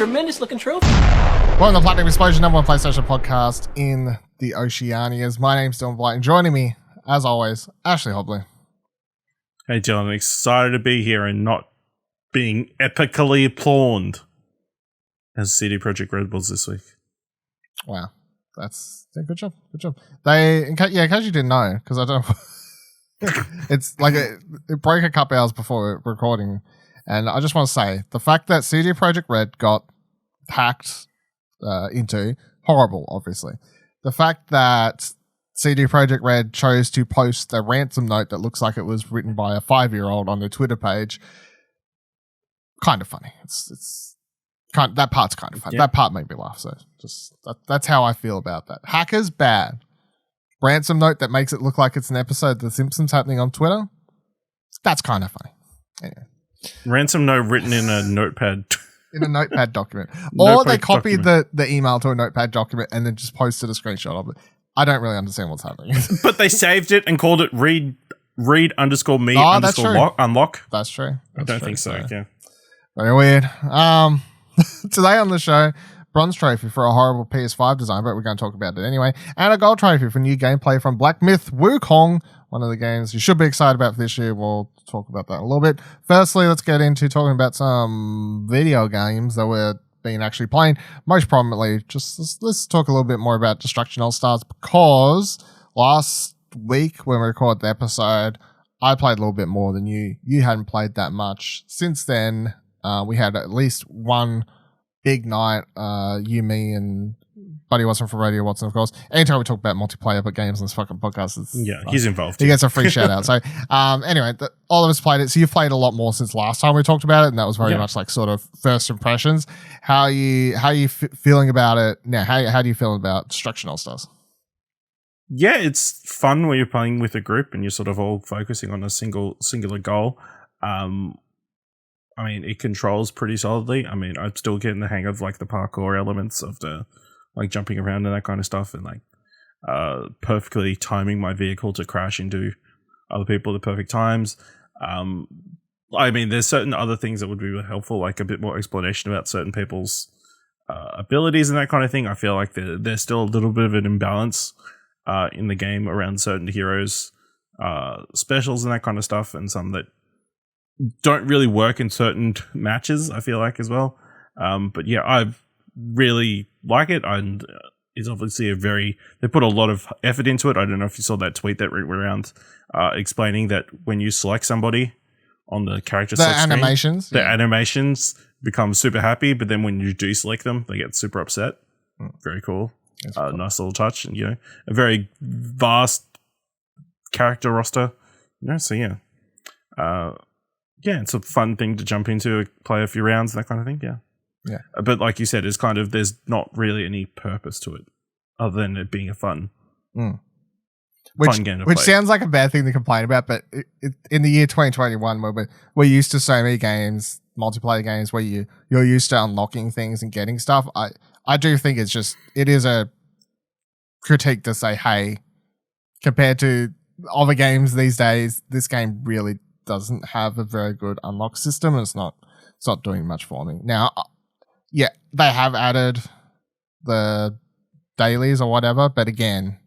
tremendous looking trophy. Welcome to the Platinum Explosion, #1 PlayStation podcast in the Oceanias. My name's Dylan Blight, and joining me, as always, Ashley Hobley. Hey Dylan, I'm excited to be here and not being epically applauded as CD Projekt Red was this week. Wow, that's good job. Good job. In case you didn't know, because I don't. It's like it broke a couple hours before recording, and I just want to say the fact that CD Projekt Red got hacked into horrible. Obviously, the fact that CD Projekt Red chose to post a ransom note that looks like it was written by a 5-year-old on their Twitter page. Kind of funny. That part's kind of funny. Yeah. That part made me laugh. So that's how I feel about that. Hackers bad. Ransom note that makes it look like it's an episode of The Simpsons happening on Twitter. That's kind of funny. Anyway. Ransom note written in a notepad. In a notepad document. Or they copied the email to a notepad document and then just posted a screenshot of it. I don't really understand what's happening. But they saved it and called it read _me unlock. That's true. I don't think so. Yeah. Very weird. Today on the show, bronze trophy for a horrible PS5 design, but we're going to talk about it anyway. And a gold trophy for new gameplay from Black Myth Wukong, one of the games you should be excited about for this year. We'll talk about that in a little bit. Firstly, let's get into talking about some video games that we're been actually playing. Most prominently, let's talk a little bit more about Destruction AllStars, because last week when we recorded the episode, I played a little bit more than you. You hadn't played that much. Since then, we had at least one big night. You, me, and Buddy Watson from Radio Watson, of course. Anytime we talk about multiplayer but games on this fucking podcast, he's involved. He gets a free shout out. So, anyway, all of us played it. So you've played a lot more since last time we talked about it, and that was very much like sort of first impressions. How are you feeling about it now? How do you feel about Destruction AllStars? Yeah, it's fun when you're playing with a group and you're sort of all focusing on a singular goal. I mean, it controls pretty solidly. I mean, I'm still getting the hang of like the parkour elements of the like jumping around and that kind of stuff, and like perfectly timing my vehicle to crash into other people at the perfect times. I mean, there's certain other things that would be really helpful, like a bit more explanation about certain people's abilities and that kind of thing. I feel like there's still a little bit of an imbalance in the game around certain heroes' specials and that kind of stuff, and some that don't really work in certain matches, I feel like, as well. But yeah, I really like it, and it's obviously they put a lot of effort into it. I don't know if you saw that tweet that went around explaining that when you select somebody on the character select screen, animations become super happy, but then when you do select them, they get super upset. Very cool. Cool. Nice little touch, and a very vast character roster. So yeah. Yeah, it's a fun thing to jump into, play a few rounds, that kind of thing. Yeah. But like you said, it's kind of, there's not really any purpose to it other than it being a fun game to play. Which sounds like a bad thing to complain about, but in the year 2021, where we're used to so many games, multiplayer games, where you're used to unlocking things and getting stuff, I do think it is a critique to say, hey, compared to other games these days, this game really doesn't have a very good unlock system, and it's not doing much for me. Now, yeah, they have added the dailies or whatever, but again,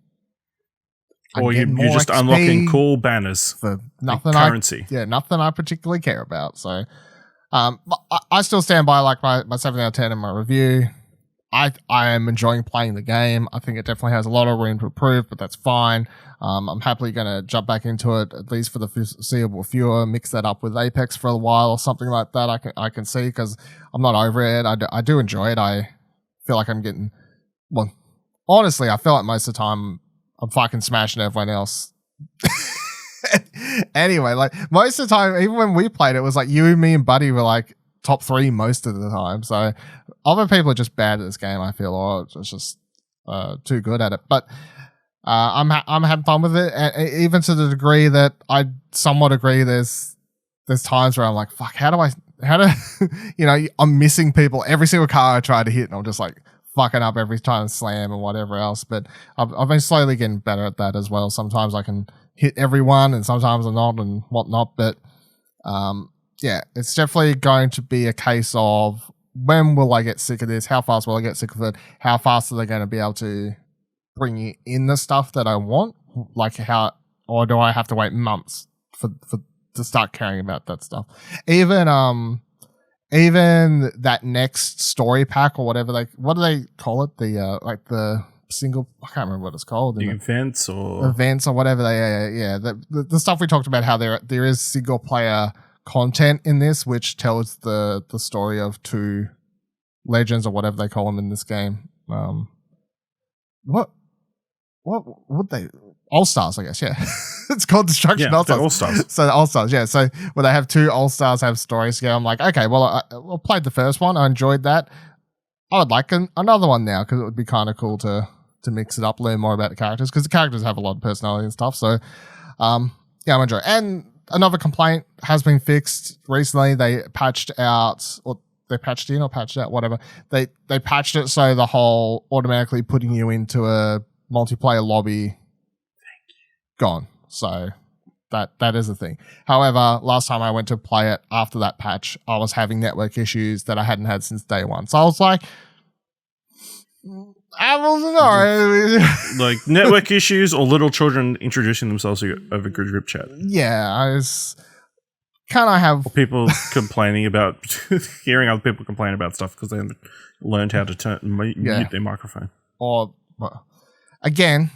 or you're just XP unlocking cool banners for nothing, currency. Nothing I particularly care about. So, I still stand by like my 7 out of 10 in my review. I am enjoying playing the game. I think it definitely has a lot of room to improve, but that's fine. I'm happily going to jump back into it, at least for the foreseeable future, mix that up with Apex for a while or something like that. I can see, because I'm not over it. I do enjoy it. I feel like I'm getting, well, honestly, I feel like most of the time I'm fucking smashing everyone else. Anyway, like most of the time, even when we played, it was like you, me, and Buddy were like top 3 most of the time. So other people are just bad at this game, I feel, or it's just too good at it. But I'm having fun with it, and even to the degree that I somewhat agree. There's times where I'm like, fuck, how do I'm missing people every single car I try to hit, and I'm just like fucking up every time, slam and whatever else. But I've been slowly getting better at that as well. Sometimes I can hit everyone, and sometimes I'm not, and whatnot. But yeah, it's definitely going to be a case of when will I get sick of this? How fast will I get sick of it? How fast are they going to be able to bring in the stuff that I want? Like or do I have to wait months to start caring about that stuff? Even that next story pack or whatever what do they call it? The single, I can't remember what it's called. The events or whatever the stuff we talked about, how there is single player content in this which tells the story of two legends or whatever they call them in this game. What would they AllStars, I guess, yeah. It's called Destruction AllStars. AllStars. So the AllStars, yeah. So when they have two AllStars have stories together, I'm like, okay, well, I played the first one. I enjoyed that. I would like another one now because it would be kind of cool to mix it up, learn more about the characters because the characters have a lot of personality and stuff. So, I'm enjoying it. And another complaint has been fixed recently. They patched out, or they patched in or patched out, whatever. They patched it so the whole automatically putting you into a multiplayer lobby gone. So that is a thing. However, last time I went to play it after that patch, I was having network issues that I hadn't had since day one. So I was like, I wasn't alright. Like network issues or little children introducing themselves over group chat. Yeah, I was kind of have... Or people complaining about... hearing other people complain about stuff because they haven't learned how to mute their microphone. Or, again...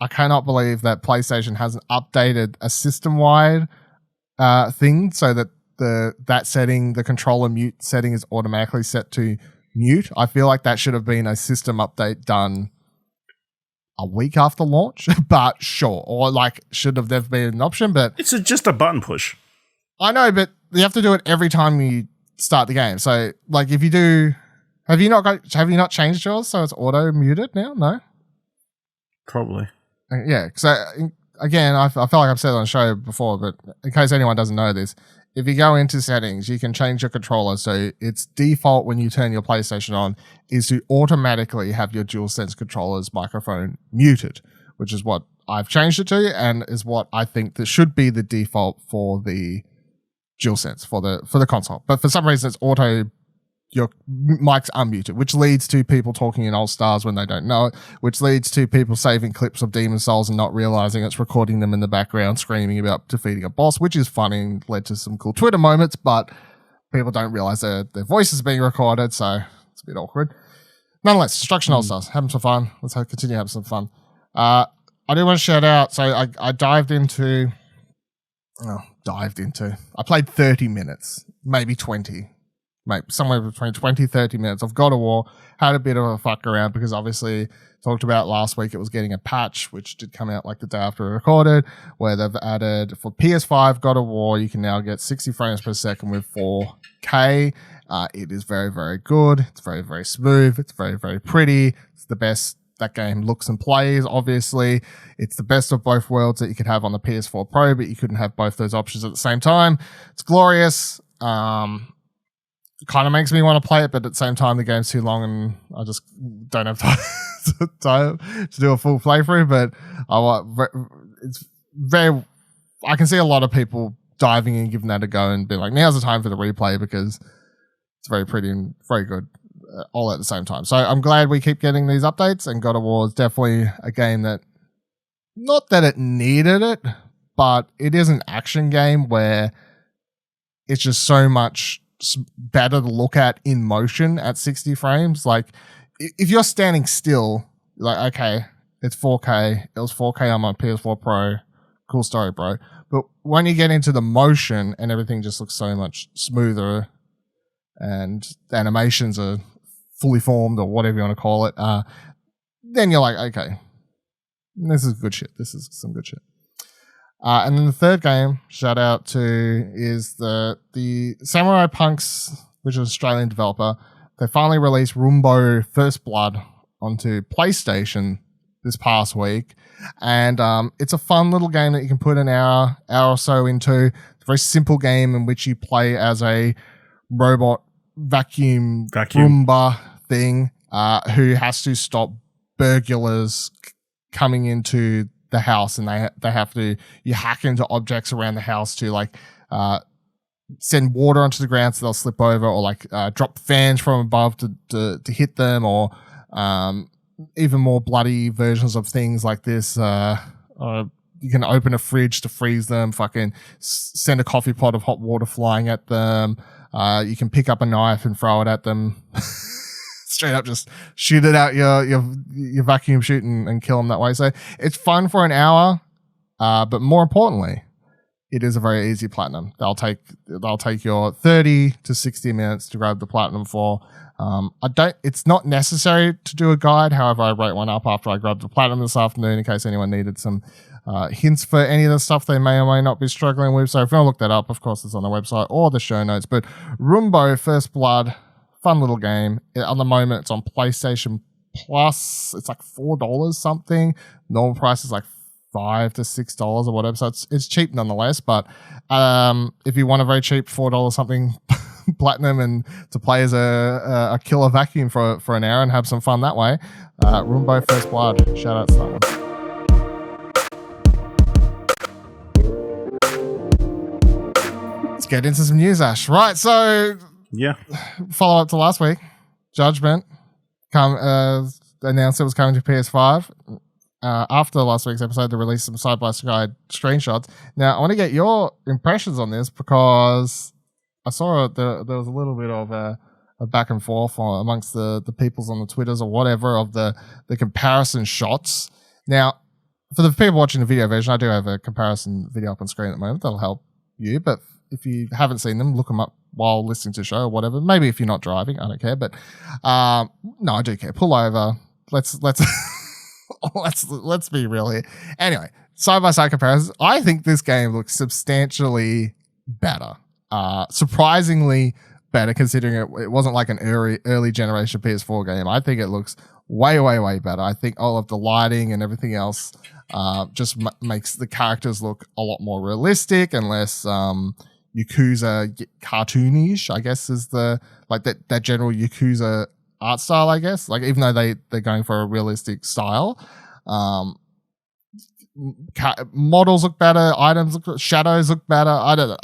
I cannot believe that PlayStation hasn't updated a system-wide thing so that that setting, the controller mute setting, is automatically set to mute. I feel like that should have been a system update done a week after launch, but sure. Or like should have never been an option, but... It's just a button push. I know, but you have to do it every time you start the game. So like if you do... Have you not changed yours so it's auto-muted now? No? Probably. Yeah, so again, I feel like I've said it on the show before, but in case anyone doesn't know this, if you go into settings, you can change your controller. So its default when you turn your PlayStation on is to automatically have your DualSense controller's microphone muted, which is what I've changed it to and is what I think that should be the default for the DualSense, for the console. But for some reason, it's your mic's unmuted, which leads to people talking in AllStars when they don't know it, which leads to people saving clips of Demon Souls and not realizing it's recording them in the background screaming about defeating a boss, which is funny and led to some cool Twitter moments, but people don't realize their voices are being recorded, so it's a bit awkward. Nonetheless, Destruction AllStars, having some fun. Let's continue having some fun. I do want to shout out, so I played 30 minutes, maybe 20. Somewhere between 20, 30 minutes of God of War. Had a bit of a fuck around because obviously talked about last week it was getting a patch, which did come out like the day after we recorded, where they've added for PS5 God of War, you can now get 60 frames per second with 4K. It is very, very good. It's very, very smooth. It's very, very pretty. It's the best that game looks and plays, obviously. It's the best of both worlds that you could have on the PS4 Pro, but you couldn't have both those options at the same time. It's glorious. Kind of makes me want to play it, but at the same time, the game's too long and I just don't have time to do a full playthrough. But it's very, I can see a lot of people diving in, giving that a go and being like, now's the time for the replay because it's very pretty and very good all at the same time. So I'm glad we keep getting these updates, and God of War is definitely a game that, not that it needed it, but it is an action game where it's just so much better to look at in motion at 60 frames. Like if you're standing still, like, okay, it's 4K. It was 4K on my PS4 Pro. Cool story, bro. But when you get into the motion and everything just looks so much smoother and the animations are fully formed or whatever you want to call it, then you're like, okay, this is good shit. This is some good shit. And then the third game, shout out to, is the Samurai Punks, which is an Australian developer. They finally released Roombo First Blood onto PlayStation this past week. And it's a fun little game that you can put an hour or so into. It's a very simple game in which you play as a robot vacuum. Roomba thing who has to stop burglars coming into the house, and they have to, you hack into objects around the house to like send water onto the ground so they'll slip over, or like drop fans from above to hit them, or even more bloody versions of things like this. You can open a fridge to freeze them, fucking send a coffee pot of hot water flying at them. You can pick up a knife and throw it at them. Straight up just shoot it out your vacuum chute and kill them that way. So it's fun for an hour, but more importantly, it is a very easy platinum. They'll take your 30 to 60 minutes to grab the platinum for. It's not necessary to do a guide. However, I wrote one up after I grabbed the platinum this afternoon in case anyone needed some hints for any of the stuff they may or may not be struggling with. So if you want to look that up, of course, it's on the website or the show notes. But Roombo First Blood, fun little game. At the moment, it's on PlayStation Plus. It's like $4 something. Normal price is like $5 to $6 or whatever. So it's cheap nonetheless. But if you want a very cheap $4 something platinum and to play as a killer vacuum for an hour and have some fun that way, Roombo First Blood. Shout out to that one. Let's get into some news, Ash. Right, so yeah, follow up to last week. Judgment announced it was coming to PS5. After last week's episode, they released some side-by-side screenshots. Now, I want to get your impressions on this because I saw there was a little bit of a back and forth amongst the peoples on the Twitters or whatever of the comparison shots. Now, for the people watching the video version, I do have a comparison video up on screen at the moment. That'll help you, but if you haven't seen them, look them up while listening to the show or whatever. Maybe if you're not driving, I don't care. But no, I do care. Pull over. Let's let's be real here. Anyway, side by side comparisons. I think this game looks substantially better. Surprisingly better, considering it wasn't like an early generation PS4 game. I think it looks way better. I think all of the lighting and everything else just makes the characters look a lot more realistic and less Yakuza cartoonish, I guess, is the like that general Yakuza art style, I guess. Like, even though they're going for a realistic style, models look better, shadows look better. I don't know.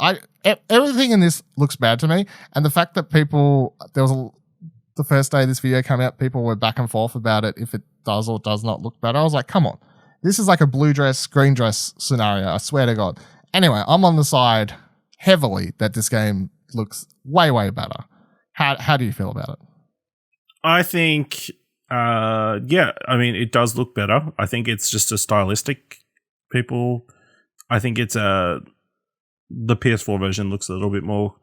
Everything in this looks bad to me, and the fact that the first day this video came out, people were back and forth about it if it does or does not look better. I was like, come on, this is like a blue dress, green dress scenario. I swear to God. Anyway, I'm on the side heavily that this game looks way better. How do you feel about it? I think, yeah, I mean, it does look better. I think it's just a stylistic I think it's the PS4 version looks a little bit more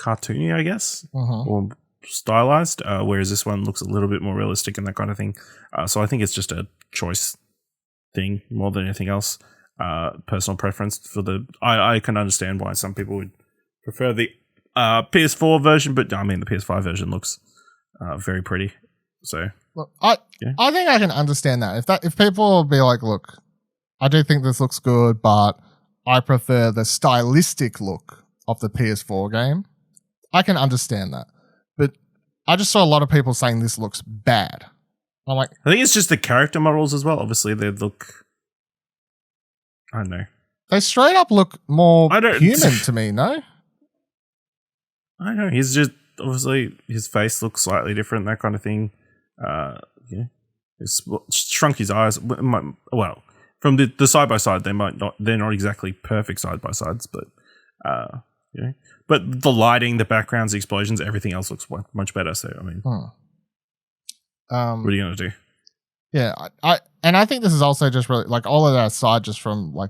cartoony, I guess, or stylized, whereas this one looks a little bit more realistic and that kind of thing. So I think it's just a choice thing more than anything else. Personal preference I can understand why some people would prefer the PS4 version, but I mean the PS5 version looks very pretty. So look, I think I can understand that. If people will be like, look, I do think this looks good, but I prefer the stylistic look of the PS4 game, I can understand that. But I just saw a lot of people saying this looks bad. I'm like, I think it's just the character models as well. Obviously, they look, I don't know. They straight up look more human to me, no? I don't know. He's just, obviously, his face looks slightly different, that kind of thing. Yeah. He's shrunk his eyes. Well, from the side by side, they're not exactly perfect side by sides, but you know. But the lighting, the backgrounds, the explosions, everything else looks much better. So I mean, what are you gonna do? Yeah, I think this is also just really like all of that aside, just from like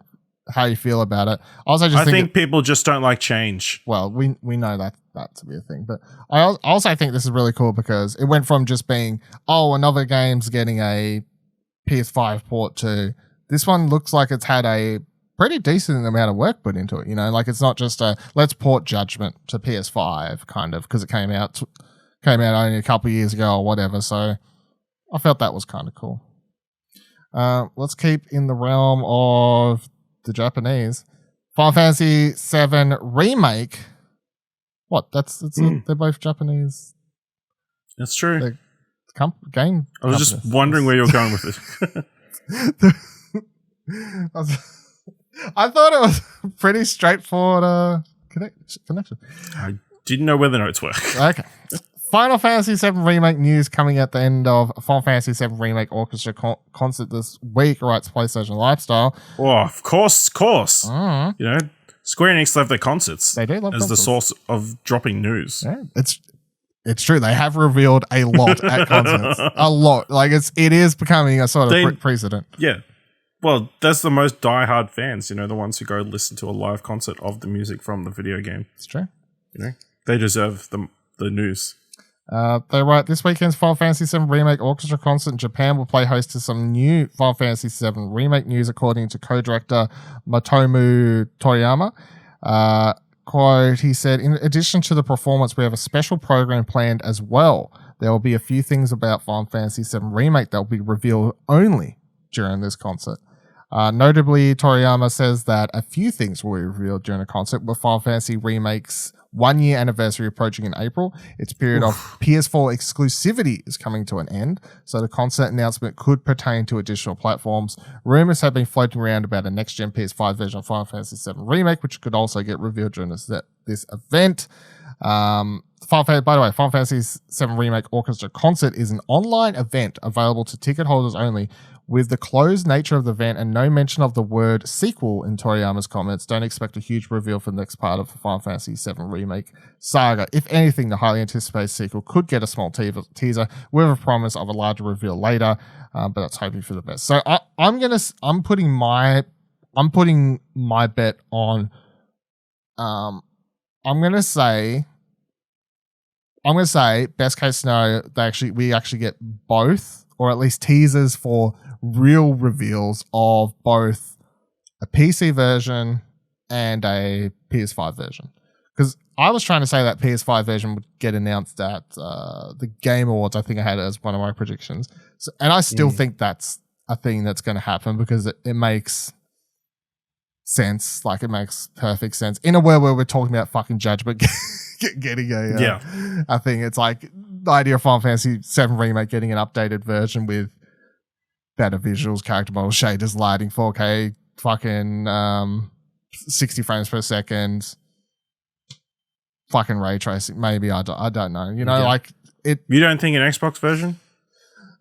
how you feel about it. I think people just don't like change. Well, we know that to be a thing, but I also think this is really cool because it went from just being another game's getting a PS5 port to this one looks like it's had a pretty decent amount of work put into it. You know, like it's not just a let's port Judgment to PS5 kind of because it came out only a couple of years ago or whatever. So I felt that was kind of cool. Let's keep in the realm of the Japanese. Final Fantasy VII Remake. What? They're both Japanese. That's true. Game. I was just wondering where you're going with it. I thought it was pretty straightforward connection. I didn't know where the notes were. Okay. Final Fantasy VII Remake news coming at the end of Final Fantasy VII Remake Orchestra concert this week, writes PlayStation Lifestyle. Oh, of course. You know, Square Enix love their concerts. They do love as concerts. the source of dropping news. Yeah, it's true. They have revealed a lot at concerts. A lot. Like it is becoming a sort of precedent. Yeah. Well, that's the most diehard fans, you know, the ones who go listen to a live concert of the music from the video game. It's true. You know, they deserve the news. They write, this weekend's Final Fantasy VII Remake Orchestra concert in Japan will play host to some new Final Fantasy VII Remake news, according to co-director Matomu Toriyama. Quote, he said, in addition to the performance, we have a special program planned as well. There will be a few things about Final Fantasy VII Remake that will be revealed only during this concert. Notably, Toriyama says that a few things will be revealed during the concert, with Final Fantasy Remake's 1 year anniversary approaching in April. Its period of PS4 exclusivity is coming to an end, so the concert announcement could pertain to additional platforms. Rumors have been floating around about a next-gen PS5 version of Final Fantasy VII Remake, which could also get revealed during this event. By the way, Final Fantasy VII Remake Orchestra Concert is an online event available to ticket holders only. With the closed nature of the event and no mention of the word sequel in Toriyama's comments, don't expect a huge reveal for the next part of the Final Fantasy VII Remake saga. If anything, the highly anticipated sequel could get a small teaser with a promise of a larger reveal later, but that's hoping for the best. So I'm putting my bet on. I'm gonna say best case scenario we actually get both, or at least teasers for real reveals of both a PC version and a PS5 version. Because I was trying to say that PS5 version would get announced at the Game Awards. I think I had it as one of my predictions. So, and I still think that's a thing that's going to happen, because it makes sense. Like, it makes perfect sense. In a world where we're talking about fucking Judgment getting a thing. It's like the idea of Final Fantasy VII Remake getting an updated version with better visuals, character models, shaders, lighting, 4K, fucking 60 frames per second, fucking ray tracing. Maybe I don't know. You know, like it. You don't think an Xbox version?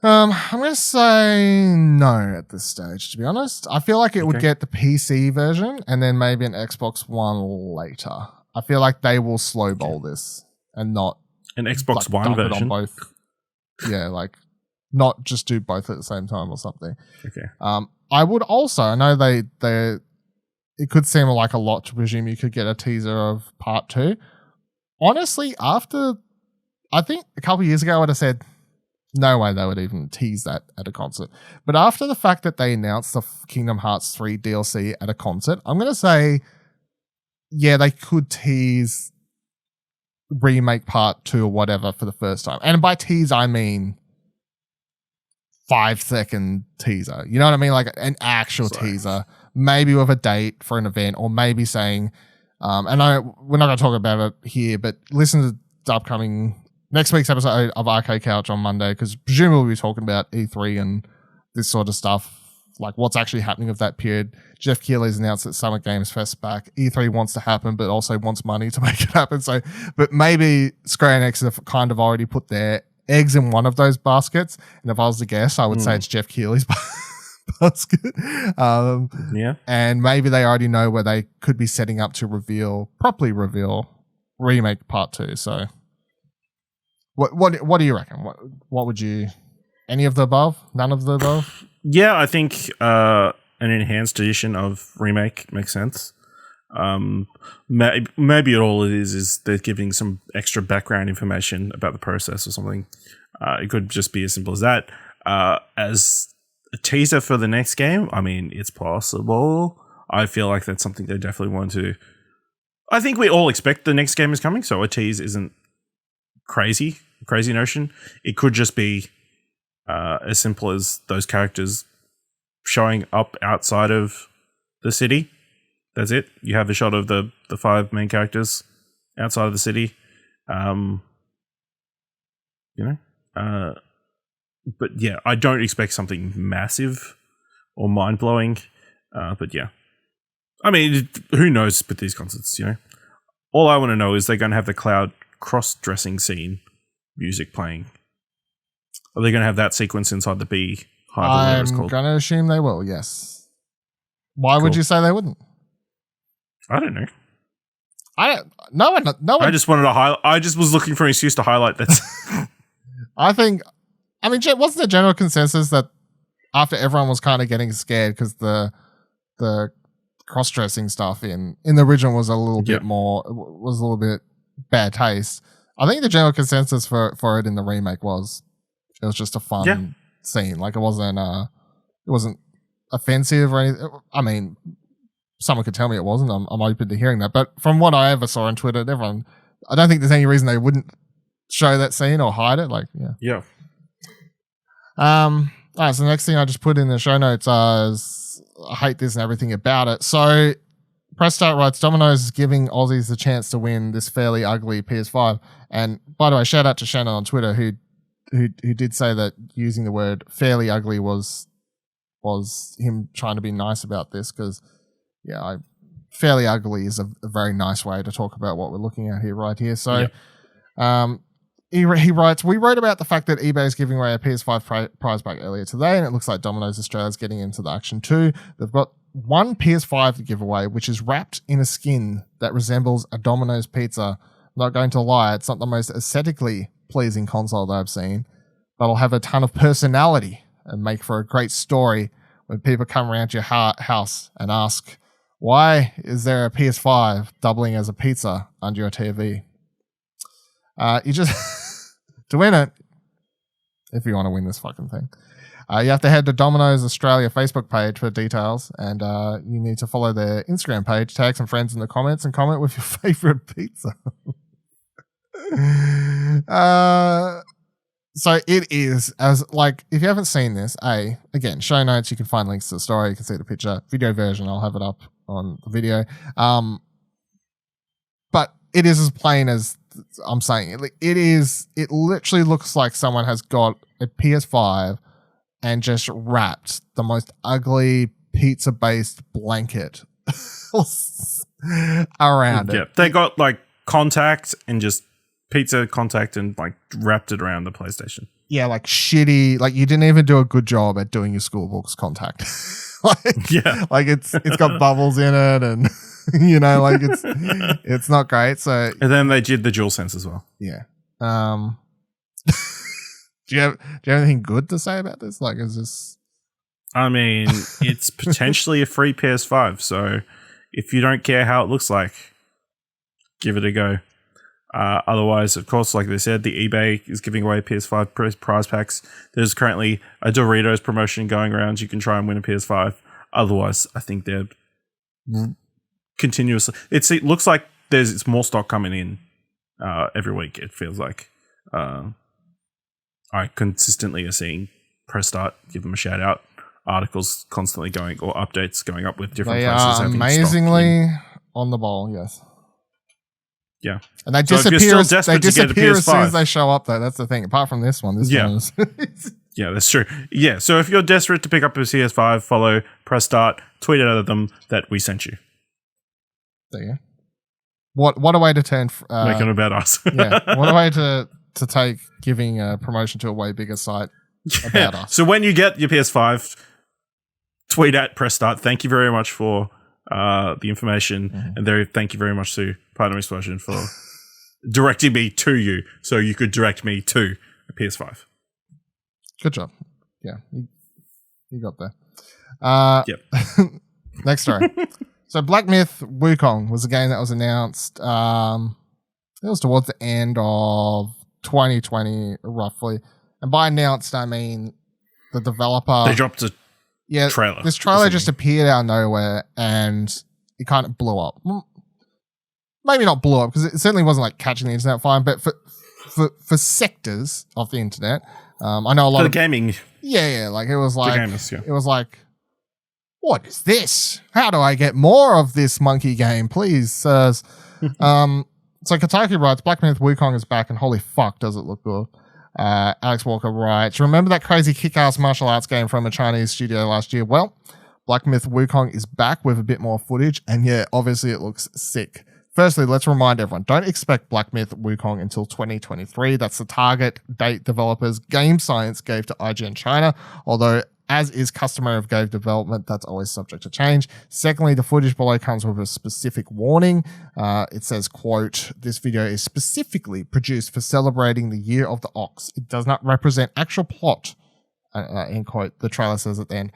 I'm gonna say no at this stage. To be honest, I feel like it would get the PC version and then maybe an Xbox One later. I feel like they will slow bowl this and not an Xbox One version. On both. Yeah, like not just do both at the same time or something. Okay. I would also, I know it could seem like a lot to presume you could get a teaser of part 2. Honestly, I think a couple of years ago I would have said no way they would even tease that at a concert. But after the fact that they announced the Kingdom Hearts 3 DLC at a concert, I'm going to say, yeah, they could tease Remake Part 2 or whatever for the first time. And by tease, I mean 5-second teaser. You know what I mean? Like an actual teaser, maybe with a date for an event, or maybe saying, and we're not going to talk about it here, but listen to the upcoming next week's episode of Arcade Couch on Monday, because presumably we'll be talking about E3 and this sort of stuff, like what's actually happening of that period. Jeff Keighley's announced that Summer Games Fest back. E3 wants to happen, but also wants money to make it happen. So, but maybe Square Enix have kind of already put their eggs in one of those baskets. And if I was to guess, I would say it's Jeff Keighley's basket. And maybe they already know where they could be setting up to properly reveal Remake Part 2. So what do you reckon? What would you, any of the above? None of the above? Yeah, I think an enhanced edition of Remake makes sense. Maybe all it is they're giving some extra background information about the process or something. It could just be as simple as that. As a teaser for the next game, I mean, it's possible. I feel like that's something they definitely want to. I think we all expect the next game is coming, so a tease isn't crazy notion. It could just be as simple as those characters showing up outside of the city. That's it. You have a shot of the 5 main characters outside of the city. But yeah, I don't expect something massive or mind-blowing. But yeah. I mean, who knows with these concerts, you know? all I want to know is they're going to have the Cloud cross-dressing scene music playing. Are they going to have that sequence inside the Beehive? I'm going to assume they will, yes. Why would you say they wouldn't? I don't know. No one. I just wanted to highlight. I just was looking for an excuse to highlight that. Wasn't the general consensus that after everyone was kind of getting scared because the cross-dressing stuff in the original was a little bit bad taste. I think the general consensus for it in the remake was it was just a fun scene. Like it wasn't offensive or anything. I mean, someone could tell me it wasn't. I'm open to hearing that. But from what I ever saw on Twitter, I don't think there's any reason they wouldn't show that scene or hide it. Like, yeah. All right, so the next thing I just put in the show notes is I hate this and everything about it. So Press Start writes, Domino's is giving Aussies the chance to win this fairly ugly PS5. And by the way, shout out to Shannon on Twitter who did say that using the word fairly ugly was him trying to be nice about this because, fairly ugly is a very nice way to talk about what we're looking at here, right here. So, he writes, we wrote about the fact that eBay is giving away a PS5 prize pack earlier today, and it looks like Domino's Australia is getting into the action too. They've got one PS5 to give away, which is wrapped in a skin that resembles a Domino's pizza. I'm not going to lie, it's not the most aesthetically pleasing console that I've seen, but it'll have a ton of personality and make for a great story when people come around your house and ask, why is there a PS5 doubling as a pizza under your TV? You just, to win it, if you want to win this fucking thing, you have to head to Domino's Australia Facebook page for details, and you need to follow their Instagram page, tag some friends in the comments, and comment with your favorite pizza. So it is, as like, if you haven't seen this, again, show notes, you can find links to the story, you can see the picture, video version, I'll have it up on the video. But it is as plain as I'm saying. It literally looks like someone has got a PS5 and just wrapped the most ugly pizza-based blanket around it. Yeah, they got like contact and just pizza contact and like wrapped it around the PlayStation. Yeah, like shitty. Like you didn't even do a good job at doing your school books contact. Like it's got bubbles in it, and like it's not great. So and then they did the DualSense as well. Yeah. Do you have anything good to say about this? Like, is this? I mean, it's potentially a free PS5. So if you don't care how it looks like, give it a go. Otherwise, of course, like they said, the eBay is giving away PS5 prize packs. There's currently a Doritos promotion going around. You can try and win a PS5. Otherwise, I think they're continuously. It looks like it's more stock coming in every week. It feels like I consistently are seeing Press Start give them a shout out. Articles constantly going or updates going up with different prices. They are amazingly on the ball. Yes. Yeah, and they disappear. They disappear as soon as they show up, though. That's the thing. Apart from this one, one is yeah, that's true. Yeah, so if you're desperate to pick up a PS5, follow Press Start, tweet it at them that we sent you. There you go. What a way to turn make it about us. Yeah, what a way to take giving a promotion to a way bigger site about us. So when you get your PS5, tweet at Press Start. Thank you very much for the information, and thank you very much to Partner Explosion for directing me to you, so you could direct me to a PS5. Good job. Yeah, you got there. Yep. Next story. So Black Myth Wukong was a game that was announced. It was towards the end of 2020, roughly. And by announced, I mean the developer. They dropped a trailer. This trailer just appeared out of nowhere, and it kind of blew up. Maybe not blew up, because it certainly wasn't like catching the internet fine, but for sectors of the internet, I know a lot of the gaming. Yeah, like it was like gamers, it was like, what is this? How do I get more of this monkey game, please, sirs? So Kotaku writes, Black Myth Wukong is back, and holy fuck, does it look good. Alex Walker writes, remember that crazy kick-ass martial arts game from a Chinese studio last year? Well, Black Myth Wukong is back with a bit more footage, and yeah, obviously it looks sick. Firstly, let's remind everyone, don't expect Black Myth Wukong until 2023. That's the target date developers Game Science gave to IGN China, although as is customary of game development, that's always subject to change. Secondly, the footage below comes with a specific warning. It says, quote, "This video is specifically produced for celebrating the Year of the Ox. It does not represent actual plot," end quote, the trailer says at the end.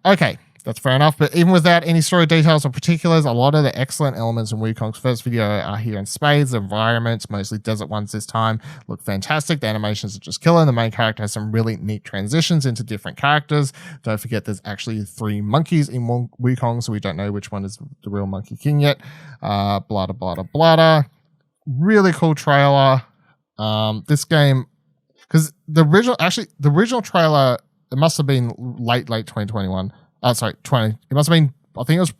Okay, that's fair enough, but even without any story details or particulars, a lot of the excellent elements in Wukong's first video are here in spades. The environments, mostly desert ones this time, look fantastic. The animations are just killer. The main character has some really neat transitions into different characters. Don't forget there's actually 3 monkeys in Wukong, so we don't know which one is the real Monkey King yet. Blada, blada, blada. Really cool trailer. This game, because the original trailer, it must have been late 2021. It must have been, I think it was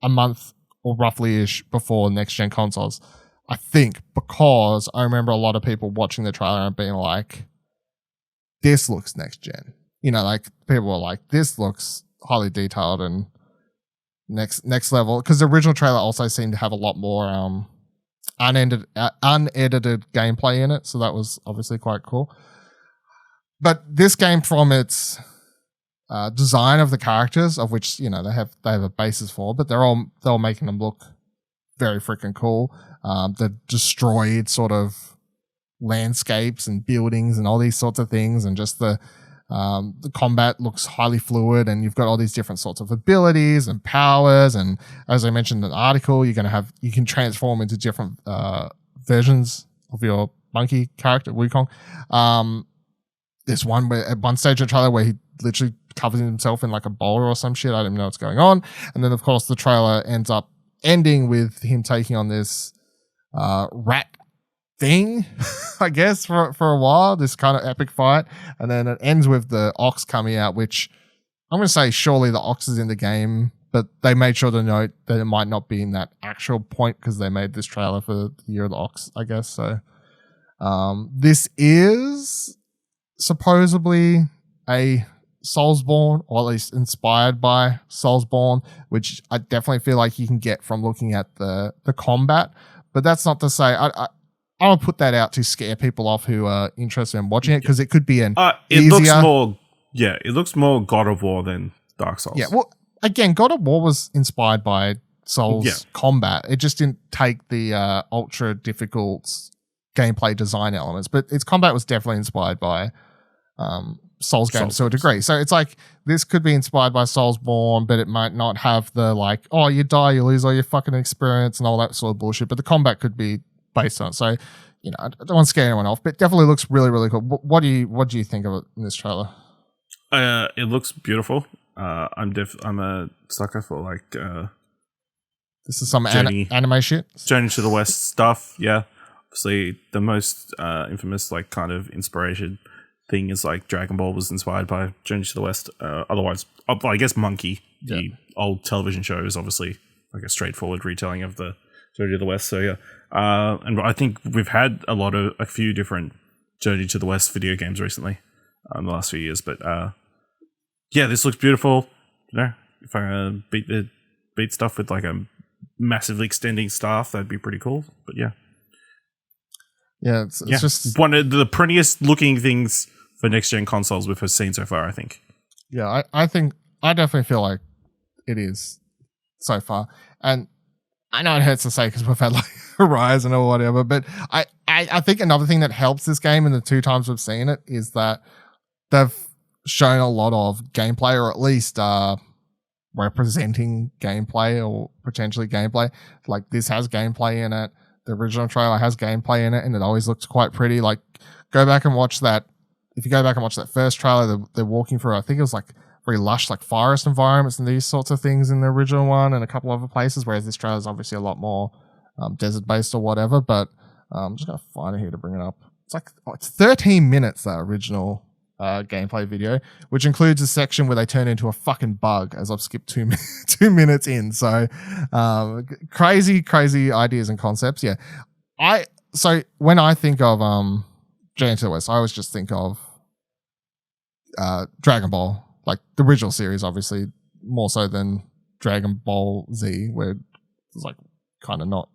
a month or roughly-ish before next-gen consoles. I think, because I remember a lot of people watching the trailer and being like, this looks next-gen. You know, like, people were like, this looks highly detailed and next level. Because the original trailer also seemed to have a lot more unedited gameplay in it, so that was obviously quite cool. But this game, from its design of the characters, of which, you know, they have a basis for, but they're all making them look very freaking cool. The destroyed sort of landscapes and buildings and all these sorts of things, and just the combat looks highly fluid, and you've got all these different sorts of abilities and powers, and as I mentioned in the article, you can transform into different versions of your monkey character, Wukong. There's one where at one stage of the trailer where he literally covers himself in like a bowl or some shit. I don't even know what's going on. And then, of course, the trailer ends up ending with him taking on this rat thing, I guess, for a while, this kind of epic fight. And then it ends with the ox coming out, which I'm going to say surely the ox is in the game, but they made sure to note that it might not be in that actual point because they made this trailer for the Year of the Ox, I guess. So this is supposedly a Soulsborne, or at least inspired by Soulsborne, which I definitely feel like you can get from looking at the combat. But that's not to say I don't put that out to scare people off who are interested in watching it, because it could be an easier. It looks more God of War than Dark Souls. Yeah, well, again, God of War was inspired by Souls combat. It just didn't take the ultra difficult gameplay design elements, but its combat was definitely inspired by Souls games to a degree. So it's like, this could be inspired by Soulsborne, but it might not have the like, oh, you die, you lose all your fucking experience and all that sort of bullshit, but the combat could be based on it. So, you know, I don't want to scare anyone off, but it definitely looks really, really cool. What do you think of it in this trailer? It looks beautiful. I'm a sucker for like this is some anime shit. Journey to the West stuff. Yeah, obviously the most infamous like kind of inspiration thing is like Dragon Ball was inspired by Journey to the West. Otherwise, I guess Monkey, the old television show, is obviously like a straightforward retelling of the Journey to the West. So yeah, and I think we've had a few different Journey to the West video games recently in the last few years. But yeah, this looks beautiful. You know, if I beat stuff with like a massively extending staff, that'd be pretty cool. But yeah. Yeah, it's just one of the prettiest looking things for next gen consoles we've seen so far, I think. Yeah, I think I definitely feel like it is so far. And I know it hurts to say because we've had like Horizon or whatever, but I think another thing that helps this game in the 2 times we've seen it is that they've shown a lot of gameplay, or at least representing gameplay or potentially gameplay. Like, this has gameplay in it. The original trailer has gameplay in it, and it always looks quite pretty. Like, go back and watch that. If you go back and watch that first trailer, they're walking through, I think it was like very lush, like forest environments and these sorts of things in the original one, and a couple other places, whereas this trailer is obviously a lot more desert-based or whatever. But I'm just going to find it here to bring it up. It's 13 minutes, that original gameplay video, which includes a section where they turn into a fucking bug, as I've skipped 2 minutes in. So crazy ideas and concepts. Yeah. So when I think of Journey to the West, I always just think of Dragon Ball, like the original series, obviously, more so than Dragon Ball Z, where it's like kind of not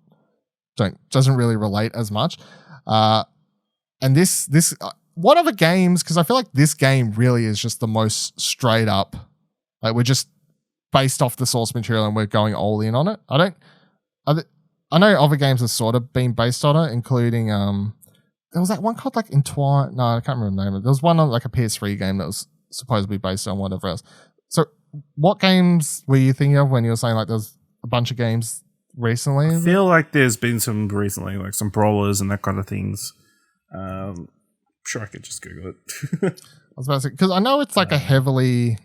doesn't really relate as much. And this what other games? Because I feel like this game really is just the most straight up. Like we're just based off the source material and we're going all in on it. I know other games have sort of been based on it, including there was that one called like Entwine. No, I can't remember the name of it. There was one on like a PS3 game that was supposed to be based on whatever else. So what games were you thinking of when you were saying like there's a bunch of games recently? I feel like there's been some recently, like some brawlers and that kind of things. Sure, I could just Google it. I was about to say, because I know it's like a heavily,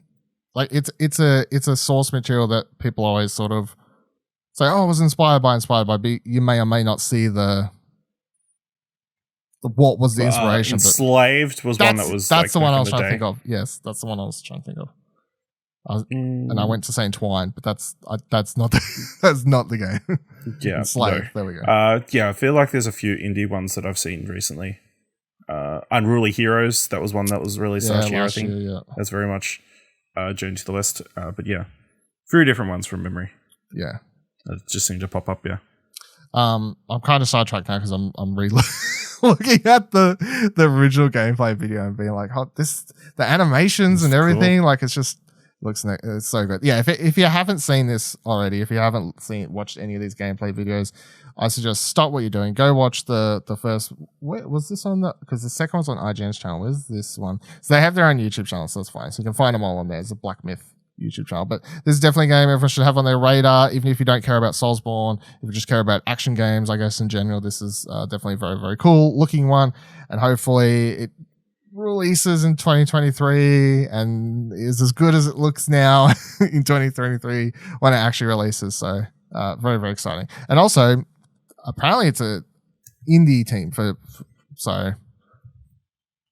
like it's a source material that people always sort of say, oh, it was inspired by, but you may or may not see the what was the inspiration. Enslaved was one that was. That's the one I was trying to think of. Yes, that's the one I was trying to think of. And I went to say Entwine, but that's not that's not the game. Yeah, Enslaved. No. There we go. Yeah, I feel like there's a few indie ones that I've seen recently. Unruly Heroes, that was one that was released last year, I think. Yeah. That's very much Journey to the West. But yeah, few different ones from memory. Yeah. That just seemed to pop up, yeah. I'm kind of sidetracked now because I'm looking at the original gameplay video and being like, oh, the animations and everything, cool. Like it's just it's so good. Yeah, if you haven't seen this already, if you haven't watched any of these gameplay videos, I suggest stop what you're doing. Go watch the first. Wait, was this on because the second one's on IGN's channel. Where's this one? So they have their own YouTube channel, so that's fine. So you can find them all on there. It's a Black Myth YouTube channel. But this is definitely a game everyone should have on their radar, even if you don't care about Soulsborne. If you just care about action games, I guess in general, this is definitely a very, very cool looking one. And hopefully it releases in 2023 and is as good as it looks now in 2023 when it actually releases. So very, very exciting. And also, apparently it's a indie team so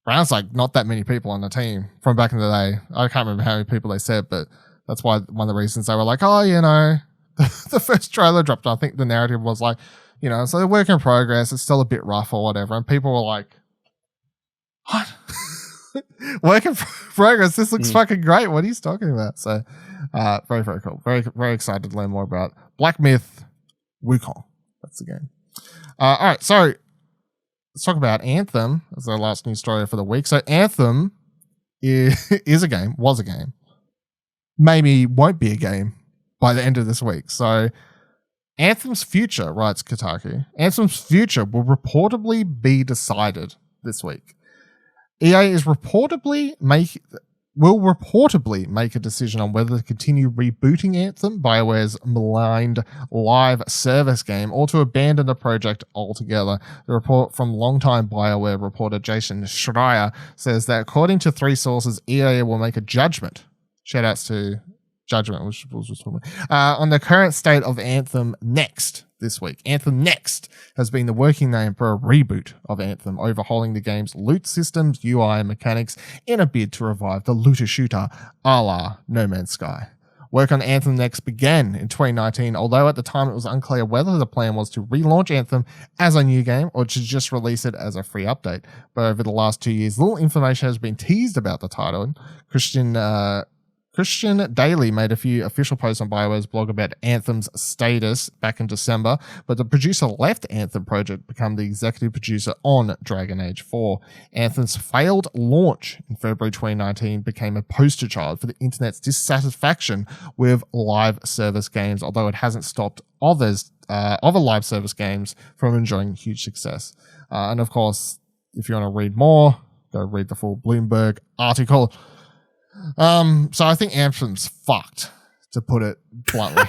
Brown's like not that many people on the team from back in the day. I can't remember how many people they said, but that's why one of the reasons they were like, oh, the first trailer dropped. I think the narrative was like, so they're work in progress. It's still a bit rough or whatever. And people were like, what? Work in progress. This looks fucking great. What are you talking about? So very, very cool. Very, very excited to learn more about Black Myth Wukong. That's the game. All right. So let's talk about Anthem as our last news story for the week. So Anthem was a game. Maybe won't be a game by the end of this week. So Anthem's future, writes Kotaku, Anthem's future will reportedly be decided this week. EA will reportedly make a decision on whether to continue rebooting Anthem, BioWare's maligned live service game, or to abandon the project altogether. The report from longtime BioWare reporter Jason Schreier says that according to three sources, EA will make a judgment. Shoutouts to Judgment, which was just on the current state of Anthem Next this week. Anthem Next has been the working name for a reboot of Anthem, overhauling the game's loot systems, UI, and mechanics in a bid to revive the looter shooter a la No Man's Sky. Work on Anthem Next began in 2019, although at the time it was unclear whether the plan was to relaunch Anthem as a new game or to just release it as a free update. But over the last 2 years, little information has been teased about the title. Christian Daly made a few official posts on BioWare's blog about Anthem's status back in December, but the producer left Anthem project to become the executive producer on Dragon Age 4. Anthem's failed launch in February 2019 became a poster child for the internet's dissatisfaction with live service games, although it hasn't stopped other live service games from enjoying huge success. And of course, if you want to read more, go read the full Bloomberg article. So I think Anthem's fucked, to put it bluntly.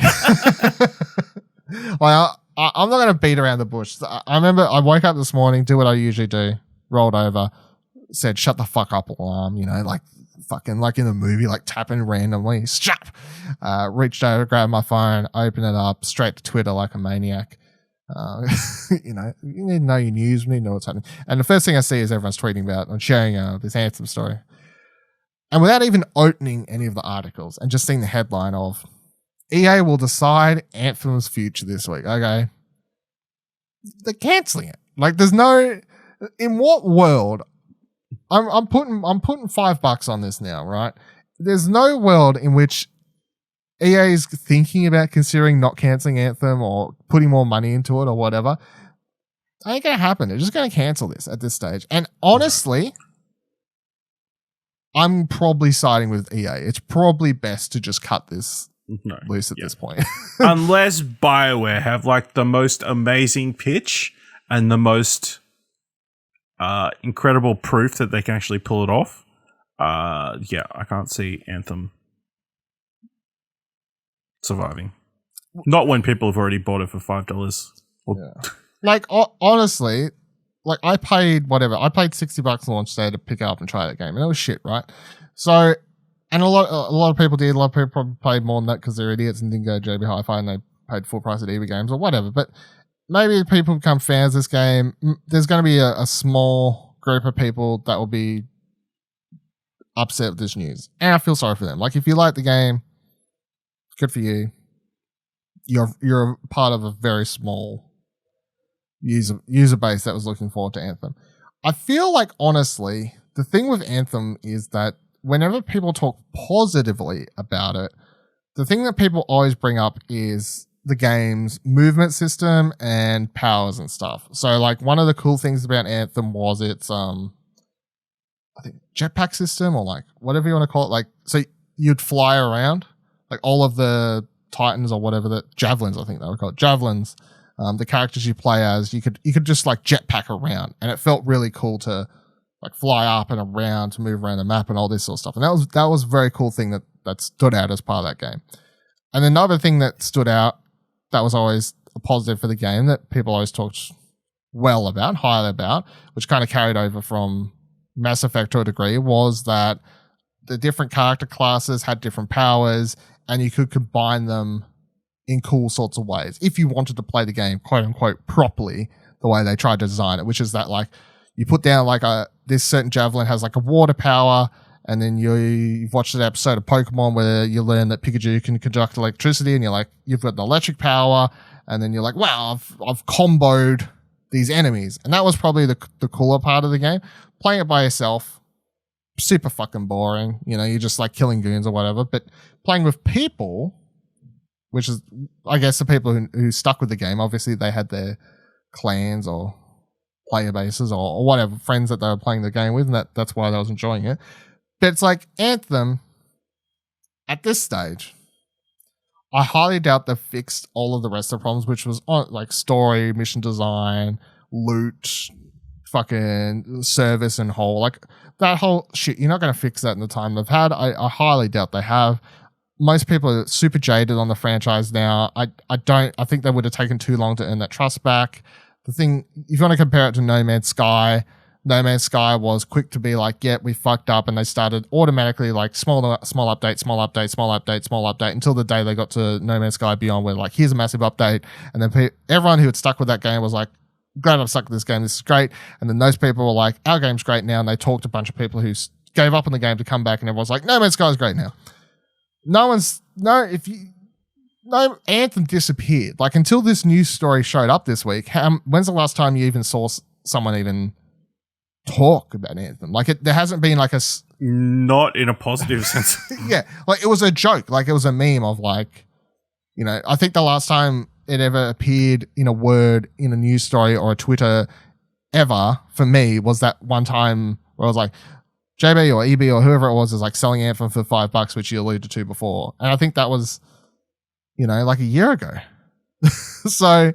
Well, I'm not going to beat around the bush. I remember I woke up this morning, do what I usually do, rolled over, said, shut the fuck up alarm, like fucking like in a movie, like tapping randomly, shut. Reached over, grabbed my phone, opened it up, straight to Twitter like a maniac. You need to know your news, you need to know what's happening. And the first thing I see is everyone's tweeting about and sharing this Anthem story. And without even opening any of the articles and just seeing the headline of EA will decide Anthem's future this week. Okay. They're canceling it. Like there's no, in what world, I'm putting $5 on this now, right? There's no world in which EA is thinking about considering not canceling Anthem or putting more money into it or whatever. ain't going to happen. They're just going to cancel this at this stage. And honestly, I'm probably siding with EA. It's probably best to just cut this loose at this point. Unless BioWare have like the most amazing pitch and the most incredible proof that they can actually pull it off. I can't see Anthem surviving. Not when people have already bought it for $5. Like, honestly, like I paid $60 launch day to pick it up and try that game, and it was shit, right? So, and a lot of people did. A lot of people probably paid more than that because they're idiots and didn't go to JB Hi-Fi and they paid full price at EB Games or whatever. But maybe people become fans of this game. There's going to be a small group of people that will be upset with this news, and I feel sorry for them. Like, if you like the game, good for you. You're part of a very small user base that was looking forward to Anthem. I feel like, honestly, the thing with Anthem is that whenever people talk positively about it, the thing that people always bring up is the game's movement system and powers and stuff. So, like, one of the cool things about Anthem was its I think jetpack system, or like whatever you want to call it. Like, so you'd fly around, like all of the Titans or whatever, the javelins, I think they were called javelins. The characters you play as, you could just like jetpack around, and it felt really cool to like fly up and around, to move around the map and all this sort of stuff. And that was a very cool thing that stood out as part of that game. And another thing that stood out that was always a positive for the game that people always talked highly about, which kind of carried over from Mass Effect to a degree, was that the different character classes had different powers and you could combine them in cool sorts of ways if you wanted to play the game quote unquote properly the way they tried to design it, which is that like you put down like this certain javelin has like a water power, and then you've watched an episode of Pokemon where you learn that Pikachu can conduct electricity, and you're like, you've got the electric power, and then you're like, wow, I've comboed these enemies. And that was probably the cooler part of the game. Playing it by yourself, super fucking boring. You know, you're just like killing goons or whatever. But playing with people, which is, I guess, the people who stuck with the game, obviously they had their clans or player bases or whatever, friends that they were playing the game with, and that's why they was enjoying it. But it's like Anthem, at this stage, I highly doubt they've fixed all of the rest of the problems, which was like story, mission design, loot, fucking service and whole. Like, that whole shit, you're not going to fix that in the time they've had. I highly doubt they have. Most people are super jaded on the franchise now. I think they would have taken too long to earn that trust back. The thing, if you want to compare it to No Man's Sky was quick to be like, yeah, we fucked up, and they started automatically like small update until the day they got to No Man's Sky Beyond, where like, here's a massive update, and then everyone who had stuck with that game was like, glad I've stuck with this game, this is great. And then those people were like, our game's great now, and they talked to a bunch of people who gave up on the game to come back, and everyone's like, No Man's Sky is great now. Anthem disappeared. Like, until this news story showed up this week, when's the last time you even saw someone even talk about Anthem? Like, there hasn't been like not in a positive sense. Yeah, like it was a joke, like it was a meme of like, you know, I think the last time it ever appeared in a word in a news story or a Twitter ever for me was that one time where I was like, JB or EB or whoever it was is like selling Anthem for $5, which you alluded to before, and I think that was, you know, like a year ago. So,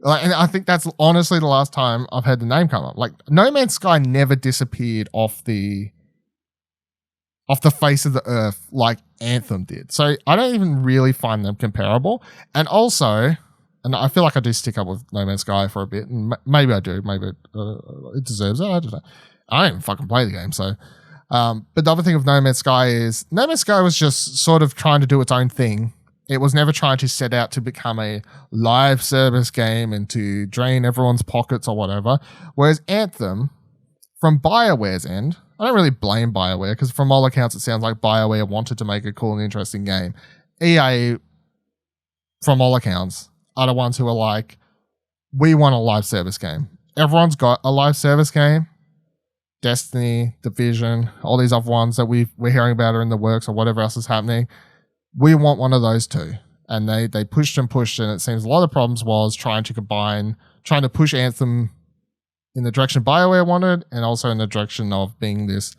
like, and I think that's honestly the last time I've heard the name come up. Like, No Man's Sky never disappeared off the face of the earth like Anthem did. So I don't even really find them comparable. And also, and I feel like I do stick up with No Man's Sky for a bit, and maybe I do. Maybe it deserves it. I don't know. I don't even fucking play the game, so. But the other thing with No Man's Sky is No Man's Sky was just sort of trying to do its own thing. It was never trying to set out to become a live service game and to drain everyone's pockets or whatever. Whereas Anthem, from BioWare's end, I don't really blame BioWare, because from all accounts it sounds like BioWare wanted to make a cool and interesting game. EA, from all accounts, are the ones who are like, we want a live service game. Everyone's got a live service game. Destiny, Division, all these other ones that we're hearing about are in the works or whatever else is happening. We want one of those too. and they pushed and pushed, and it seems a lot of the problems was trying to push Anthem in the direction BioWare wanted, and also in the direction of being this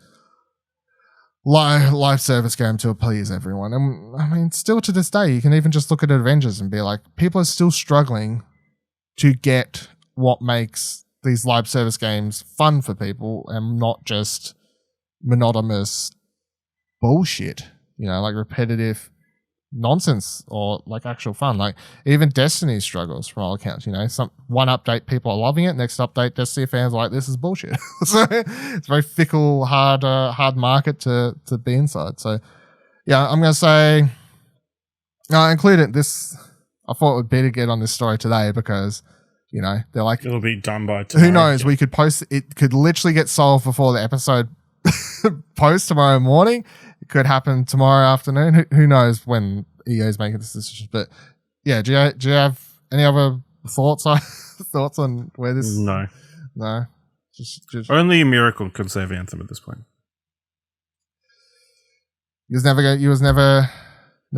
live service game to please everyone. And I mean, still to this day, you can even just look at Avengers and be like, people are still struggling to get what makes these live service games fun for people and not just monotonous bullshit, like repetitive nonsense or like actual fun. Like even Destiny struggles from all accounts. One update people are loving it, next update Destiny fans are like, this is bullshit. So it's a very fickle, hard market to be inside. So yeah, I'm gonna say I included this. I thought it would be to get on this story today because they're like, it'll be done by tomorrow. Who knows? We could post it, could literally get solved before the episode post tomorrow morning. It could happen tomorrow afternoon. Who knows when EA is making this decision? But yeah, do you have any other thoughts on where this? No. Just only a miracle could save Anthem at this point. You was never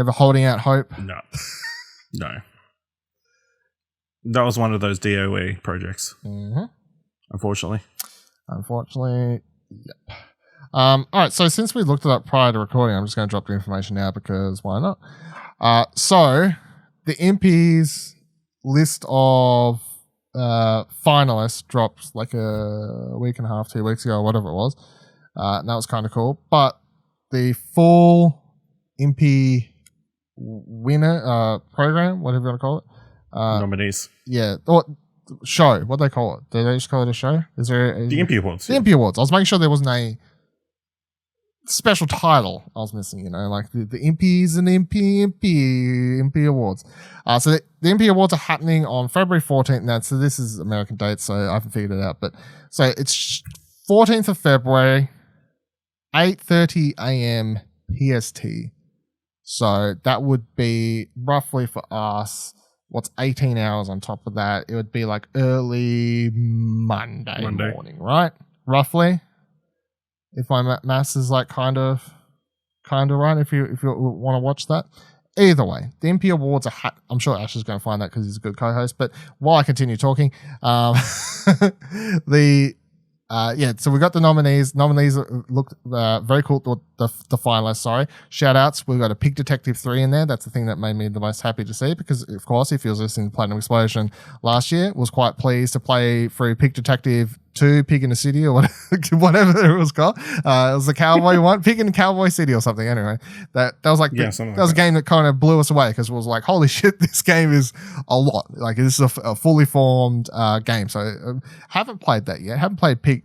holding out hope. No. That was one of those DOA projects. Mm-hmm. Unfortunately, yep. All right, so since we looked it up prior to recording, I'm just going to drop the information now because why not? So the Impy's list of finalists dropped like a week and a half, 2 weeks ago, whatever it was. And that was kind of cool. But the full Impy winner program, whatever you want to call it. Nominees. Yeah. Or show. What do they call it? Do they just call it a show? Is there the Impy Awards? The Impy Awards. I was making sure there wasn't a special title I was missing, like the Impy's and Impy Awards. So the Impy Awards are happening on February 14th now. So this is American date, so I haven't figured it out. But so it's 14th of February, 8:30 a.m. PST. So that would be roughly for us, what's 18 hours on top of that? It would be like early Monday. Morning, right? Roughly. If my maths is like kind of right, if you want to watch that. Either way, the MP Awards are I'm sure Ash is going to find that because he's a good co-host. But while I continue talking, so we got the nominees. Nominees looked very cool. The finalists, sorry. Shout outs. We've got a Pig Detective 3 in there. That's the thing that made me the most happy to see because, of course, if you was listening to Platinum Explosion last year, was quite pleased to play through Pig Detective 2, Pig in the City, or whatever it was called. It was the cowboy one, Pig in Cowboy City or something. Anyway, that was like that was a game that kind of blew us away because it was like, holy shit, this game is a lot. Like this is a fully formed game. So haven't played that yet. Haven't played Pig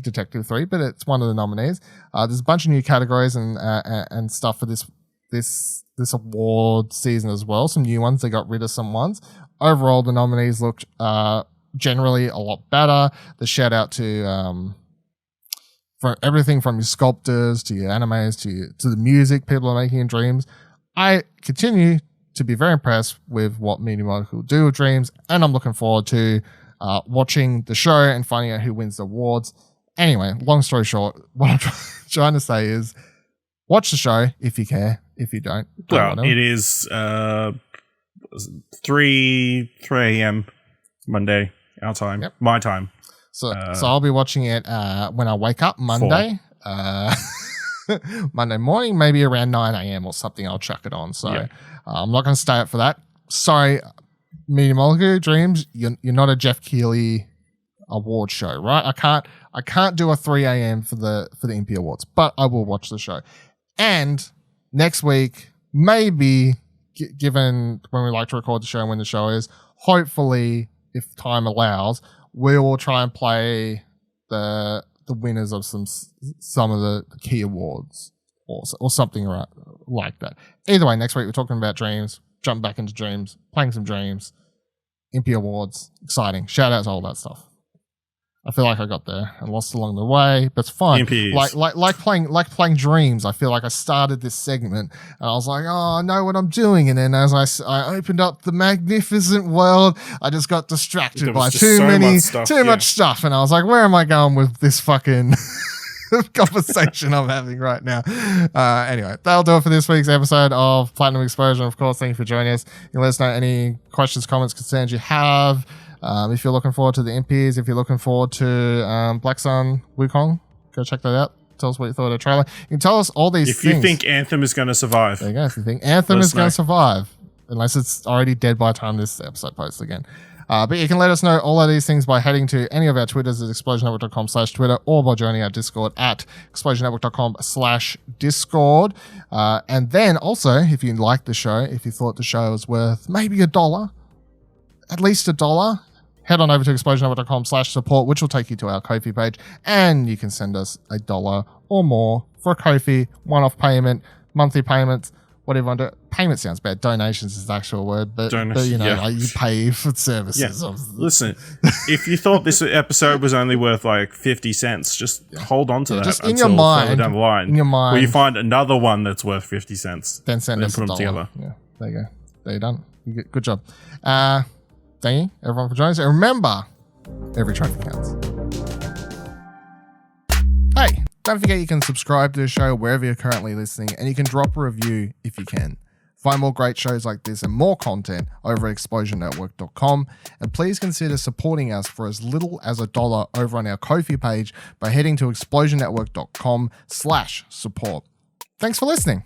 Detective 3, but it's one of the nominees. There's a bunch of new categories and stuff for this award season as well. Some new ones. They got rid of some ones. Overall, the nominees looked generally a lot better. The shout out to for everything from your sculptors to your animes to the music people are making in Dreams. I continue to be very impressed with what Media Molecule do with Dreams, and I'm looking forward to watching the show and finding out who wins the awards. Anyway, long story short, what I'm trying to say is watch the show if you care. If you don't, well, it is 3 a.m. Monday, our time, yep. My time. So I'll be watching it when I wake up Monday, Monday morning, maybe around 9 a.m. or something. I'll chuck it on. So I'm not going to stay up for that. Sorry, Media Molecule Dreams, you're not a Jeff Keighley award show, right? I can't do a 3 a.m. for the Impy Awards, but I will watch the show. And next week, maybe, given when we like to record the show and when the show is, hopefully, if time allows, we will try and play the winners of some of the key awards or something like that. Either way, next week we're talking about Dreams, jump back into Dreams, playing some Dreams, Impy Awards, exciting. Shout out to all that stuff. I feel like I got there and lost along the way, but it's fine. Like playing Dreams. I feel like I started this segment and I was like, oh, I know what I'm doing. And then as I opened up the magnificent world, I just got distracted by too much stuff. And I was like, where am I going with this fucking conversation I'm having right now. Anyway, that'll do it for this week's episode of Platinum Explosion. Of course, thank you for joining us. You can let us know any questions, comments, concerns you have. If you're looking forward to the Impys, if you're looking forward to Black Sun Wukong, go check that out. Tell us what you thought of the trailer. You can tell us all these things. If you think Anthem is going to survive. There you go. If you think Anthem is going to survive, unless it's already dead by the time this episode posts again. But you can let us know all of these things by heading to any of our Twitters at explosionnetwork.com/Twitter or by joining our Discord at explosionnetwork.com/Discord. And then also, if you liked the show, if you thought the show was worth maybe $1, at least $1, head on over to explosionnetwork.com/support, which will take you to our Ko-fi page, and you can send us $1 or more for a Ko-fi, one-off payment, monthly payments, whatever you want to do. Payment sounds bad. Donations is the actual word, but you know, like you pay for services. Yeah. Listen, if you thought this episode was only worth like 50 cents, just hold on to that just until in your mind, further down the line. In your mind. Where you find another one that's worth 50 cents. Then send us put them $1. together. Yeah, there you go. There you done. Good job. Thank you, everyone, for joining us. And remember, every trophy counts. Hey, don't forget you can subscribe to the show wherever you're currently listening, and you can drop a review if you can. Find more great shows like this and more content over at explosionnetwork.com, and please consider supporting us for as little as $1 over on our Ko-fi page by heading to explosionnetwork.com/support. Thanks for listening.